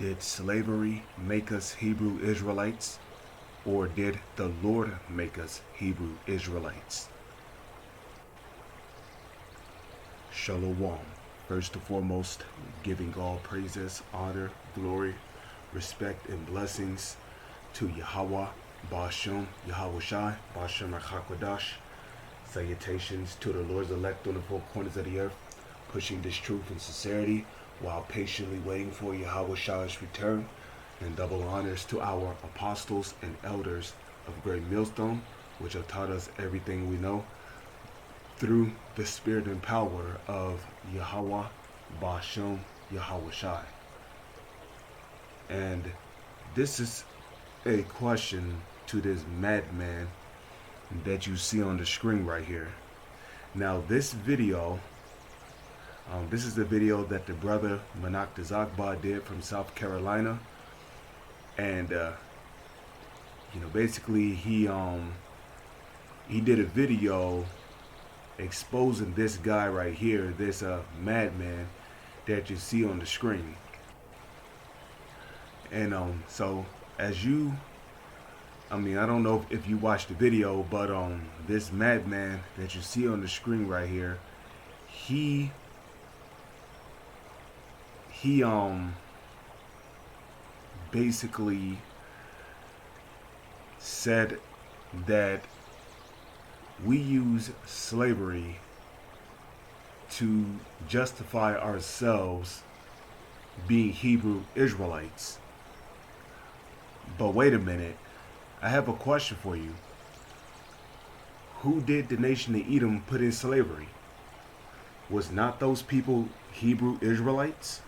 Did slavery make us Hebrew Israelites, or did the Lord make us Hebrew Israelites? Shalom. First and foremost, giving all praises, honor, glory, respect, and blessings to Yahweh, Ba'ashem, Yahweh Shai, Ba'ashem HaKadosh. Salutations to the Lord's elect on the four corners of the earth, pushing this truth and sincerity while patiently waiting for Yahweh Shai's return. And double honors to our apostles and elders of Great Millstone, which have taught us everything we know through the spirit and power of Yahweh, Ba'ashem, Yahweh Shai. And this is a question to this madman that you see on the screen right here. Now this video, this is the video that the brother Manak Tazakba did from South Carolina. And basically he did a video exposing this guy right here, this madman that you see on the screen. And so as you, I don't know if you watched the video, but this madman that you see on the screen right here, he basically said that we use slavery to justify ourselves being Hebrew Israelites. But wait a minute, I have a question for you. Who did the nation of Edom put in slavery? Was not those people Hebrew Israelites?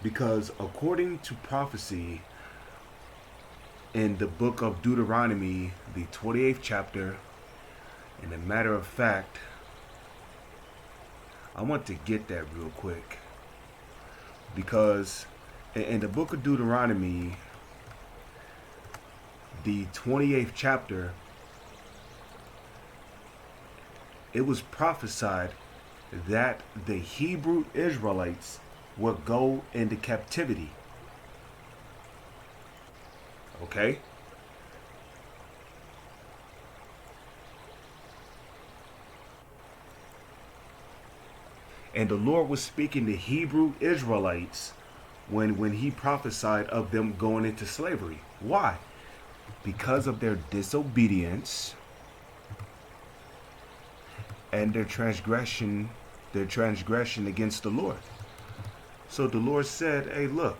Because according to prophecy in the book of Deuteronomy, the 28th chapter, and a matter of fact, I want to get that real quick. Because in the book of Deuteronomy, the 28th chapter, it was prophesied that the Hebrew Israelites would go into captivity. Okay? And the Lord was speaking to Hebrew Israelites when he prophesied of them going into slavery. Why? Because of their disobedience and their transgression against the Lord. So the Lord said, hey, look,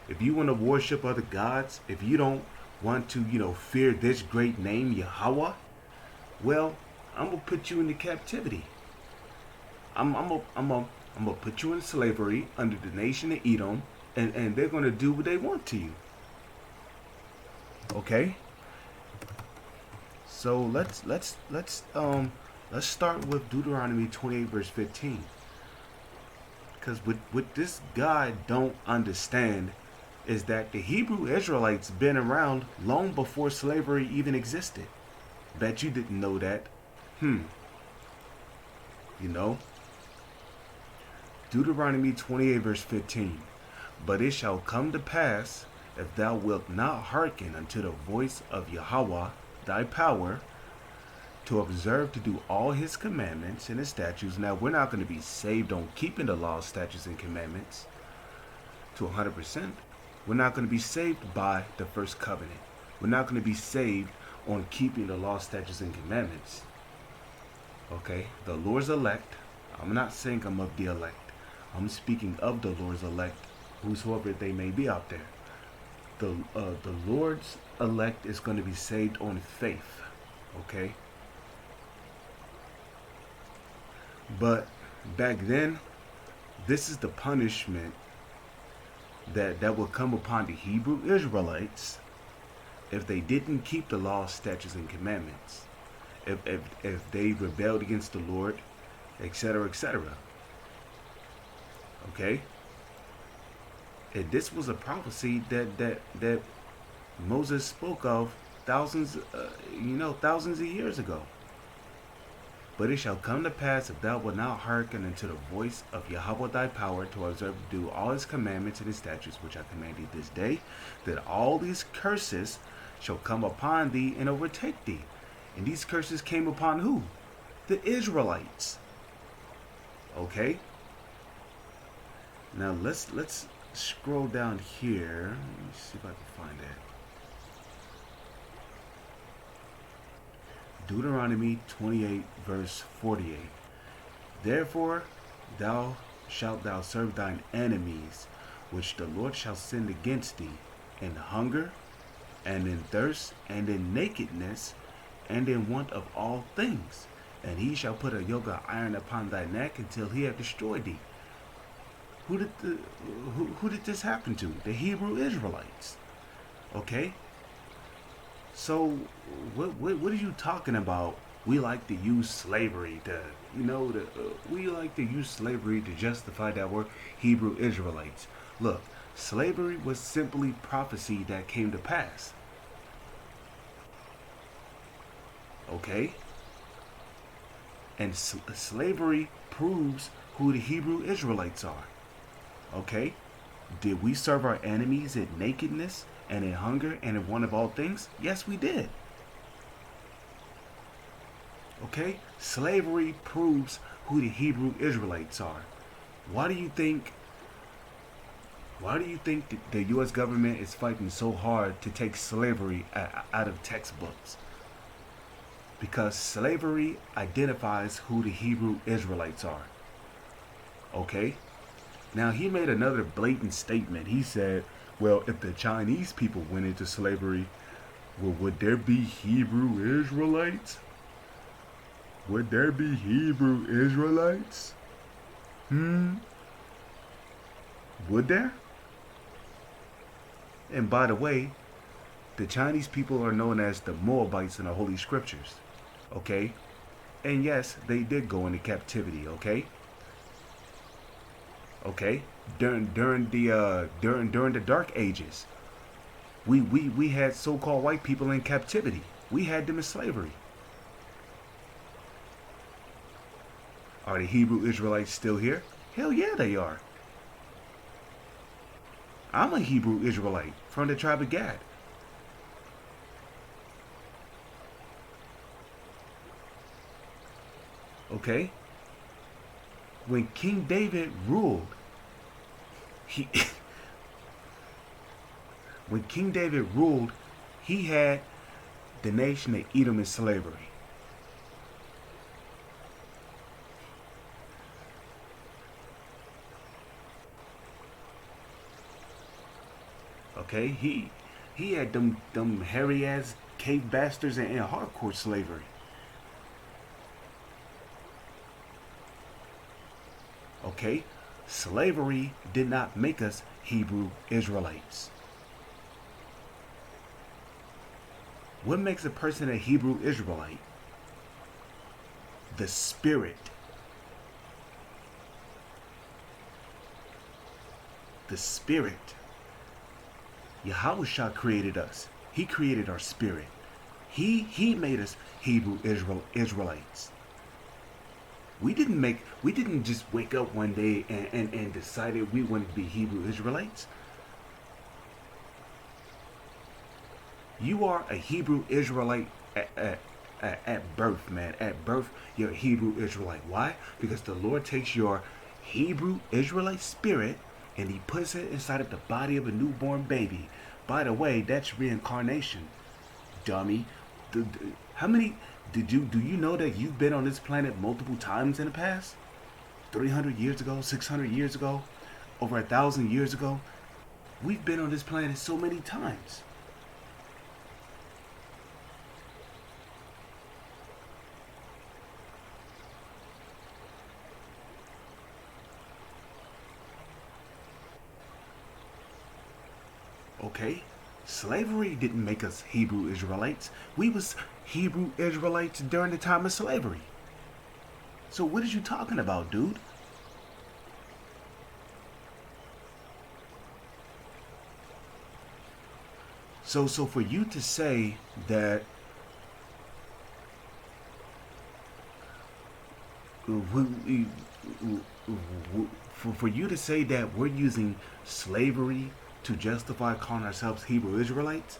if you want to worship other gods, if you don't want to, fear this great name, Yahweh, well, I'm going to put you into captivity. I'm gonna put you in slavery under the nation of Edom, and they're going to do what they want to you. Okay? So let's start with Deuteronomy 28 verse 15. Because what this guy don't understand is that the Hebrew Israelites been around long before slavery even existed. Bet you didn't know that. Deuteronomy 28 verse 15. But it shall come to pass, if thou wilt not hearken unto the voice of Yahweh thy power, to observe to do all his commandments and his statutes. Now, we're not going to be saved on keeping the laws, statutes, and commandments to 100%. We're not going to be saved by the first covenant. We're not going to be saved on keeping the laws, statutes, and commandments. Okay? The Lord's elect. I'm not saying I'm of the elect. I'm speaking of the Lord's elect, whosoever they may be out there. The Lord's elect is going to be saved on faith. Okay? But back then, this is the punishment that will come upon the Hebrew Israelites if they didn't keep the law, statutes, and commandments, if they rebelled against the Lord, etc., etc. Okay? And this was a prophecy that Moses spoke of thousands of years ago. But it shall come to pass, if thou wilt not hearken unto the voice of Yahweh thy power, to observe to do all his commandments and his statutes which I command thee this day, that all these curses shall come upon thee and overtake thee. And these curses came upon who? The Israelites. Okay? Now let's scroll down here. Let me see if I can find that. Deuteronomy 28 verse 48. Therefore shalt thou serve thine enemies, which the Lord shall send against thee, in hunger, and in thirst, and in nakedness, and in want of all things. And he shall put a yoke of iron upon thy neck until he have destroyed thee. Who did this happen to? The Hebrew Israelites. Okay? So, what are you talking about? We like to use slavery we like to use slavery to justify that word Hebrew Israelites. Look, slavery was simply prophecy that came to pass. Okay? And slavery proves who the Hebrew Israelites are. Okay? Did we serve our enemies in nakedness and in hunger and in want of all things? Yes, we did. Okay? Slavery proves who the Hebrew Israelites are. Why do you think the U.S. government is fighting so hard to take slavery out of textbooks? Because slavery identifies who the Hebrew Israelites are. Okay? Now, he made another blatant statement. He said, well, if the Chinese people went into slavery, well, would there be Hebrew Israelites? Would there be Hebrew Israelites? Would there? And by the way, the Chinese people are known as the Moabites in the Holy Scriptures. Okay? And yes, they did go into captivity, okay? Okay? During the Dark Ages, we had so-called white people in captivity. We had them in slavery. Are the Hebrew Israelites still here? Hell yeah, they are. I'm a Hebrew Israelite from the tribe of Gad. Okay? When King David ruled, when King David ruled, he had the nation of Edom in slavery. Okay, he had them hairy ass cave bastards in hardcore slavery. Okay, slavery did not make us Hebrew Israelites. What makes a person a Hebrew Israelite? The Spirit. The Spirit. Yahushua created us. He created our spirit. He made us Hebrew Israelites. We didn't just wake up one day and decided we wanted to be Hebrew Israelites. You are a Hebrew Israelite at birth, man. At birth, you're a Hebrew Israelite. Why? Because the Lord takes your Hebrew Israelite spirit and he puts it inside of the body of a newborn baby. By the way, that's reincarnation, dummy. How many do you know that you've been on this planet multiple times in the past? 300 years ago, 600 years ago, over 1,000 years ago. We've been on this planet so many times. Okay? Slavery didn't make us Hebrew Israelites. We was Hebrew Israelites during the time of slavery. So what are you talking about, dude? So for you to say that For you to say that we're using slavery to justify calling ourselves Hebrew Israelites,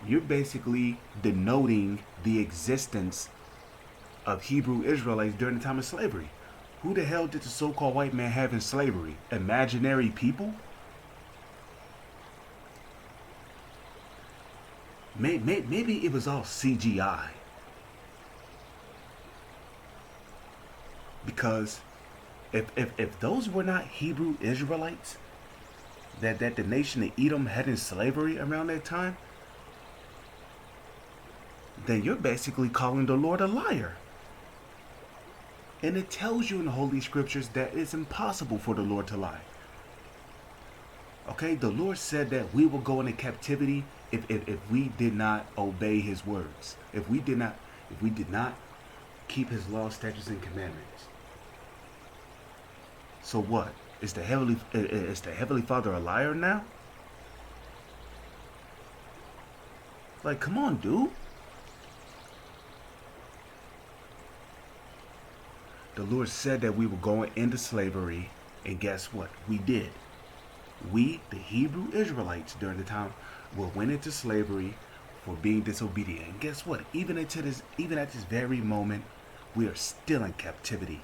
you're basically denoting the existence of Hebrew Israelites during the time of slavery. Who the hell did the so-called white man have in slavery? Imaginary people? Maybe it was all CGI. Because if those were not Hebrew Israelites that the nation of Edom had in slavery around that time, then you're basically calling the Lord a liar. And it tells you in the Holy Scriptures that it's impossible for the Lord to lie. Okay, the Lord said that we will go into captivity if we did not obey his words. If we did not keep his laws, statutes, and commandments. So what? Is the Heavenly Father a liar now? Like, come on, dude. The Lord said that we were going into slavery, and guess what? We did. We, the Hebrew Israelites, during the time, went into slavery for being disobedient. And guess what? Even at this very moment, we are still in captivity.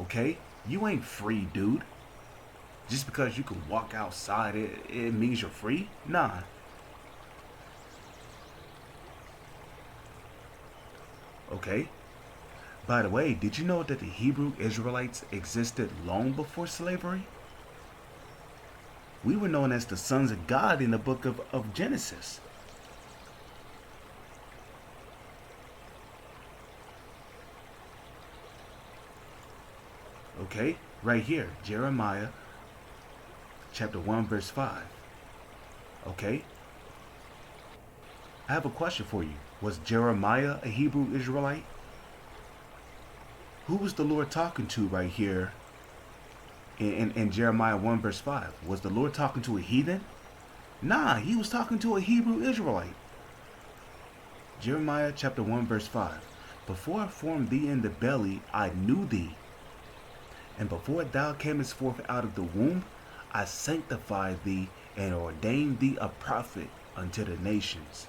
Okay? You ain't free, dude. Just because you can walk outside, it means you're free? Nah. Okay? By the way, did you know that the Hebrew Israelites existed long before slavery? We were known as the sons of God in the book of Genesis. Okay, right here, Jeremiah chapter 1 verse 5. Okay? I have a question for you. Was Jeremiah a Hebrew Israelite? Who was the Lord talking to right here in Jeremiah 1 verse 5? Was the Lord talking to a heathen? Nah, he was talking to a Hebrew Israelite. Jeremiah chapter 1 verse 5. Before I formed thee in the belly, I knew thee. And before thou camest forth out of the womb, I sanctified thee and ordained thee a prophet unto the nations.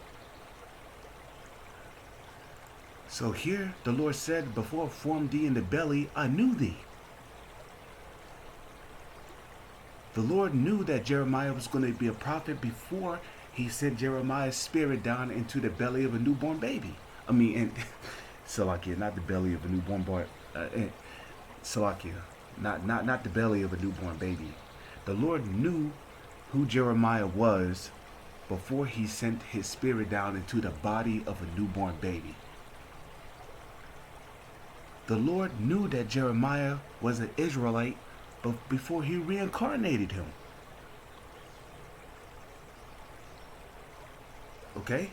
So here the Lord said, before I formed thee in the belly, I knew thee. The Lord knew that Jeremiah was going to be a prophet before he sent Jeremiah's spirit down into the belly of a newborn baby. I mean, and Salakia, not the belly of a newborn boy. Salakia, not the belly of a newborn baby. The Lord knew who Jeremiah was before he sent his spirit down into the body of a newborn baby. The Lord knew that Jeremiah was an Israelite before he reincarnated him. Okay?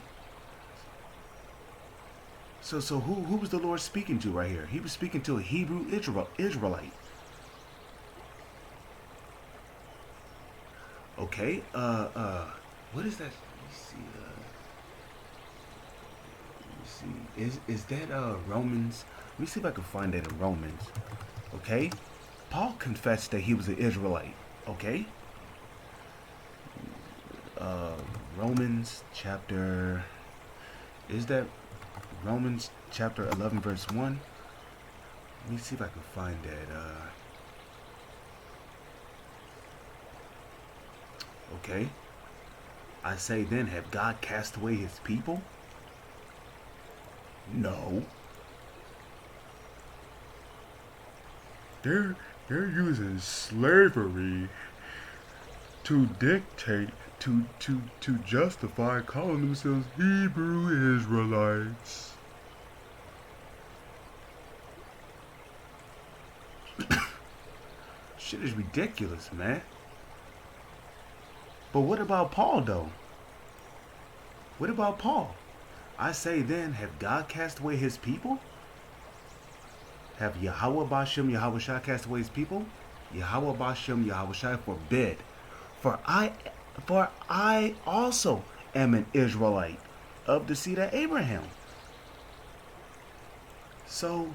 So who was the Lord speaking to right here? He was speaking to a Hebrew Israelite. Okay? What is that? Let me see. Is that Romans? Let me see if I can find that in Romans. Okay? Paul confessed that he was an Israelite. Okay? Romans chapter... Is that Romans chapter 11 verse 1? Let me see if I can find that. Okay? I say then, have God cast away his people? No. They're using slavery to dictate, to justify calling themselves Hebrew Israelites. Shit is ridiculous, man. But what about Paul, though? What about Paul? I say then, have God cast away his people? Have Yahweh Bashem, Yahweh Shai cast away his people? Yahweh Bashem, Yahweh Shai forbid. For I also am an Israelite of the seed of Abraham. So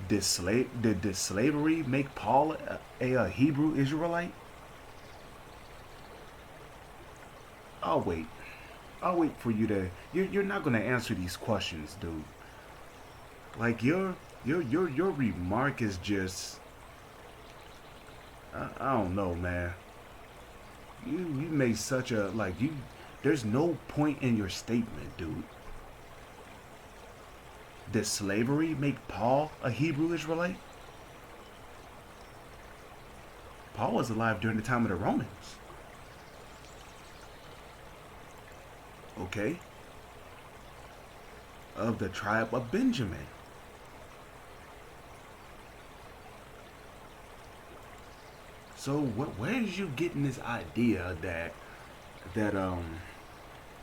Did slavery make Paul a Hebrew Israelite? I'll wait. I'll wait for you to. You're not gonna answer these questions, dude. Like your remark is just. I don't know, man. You made such a like you. There's no point in your statement, dude. Did slavery make Paul a Hebrew Israelite? Paul was alive during the time of the Romans. Okay? Of the tribe of Benjamin. So where is you getting this idea that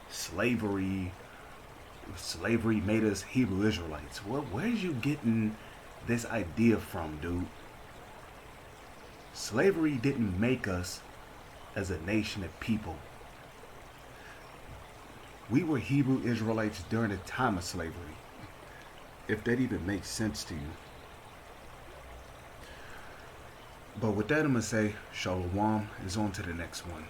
slavery slavery made us Hebrew Israelites? Where's you getting this idea from, dude? Slavery didn't make us as a nation of people. We were Hebrew Israelites during the time of slavery. If that even makes sense to you. But with that, I'm going to say, Shalom is on to the next one.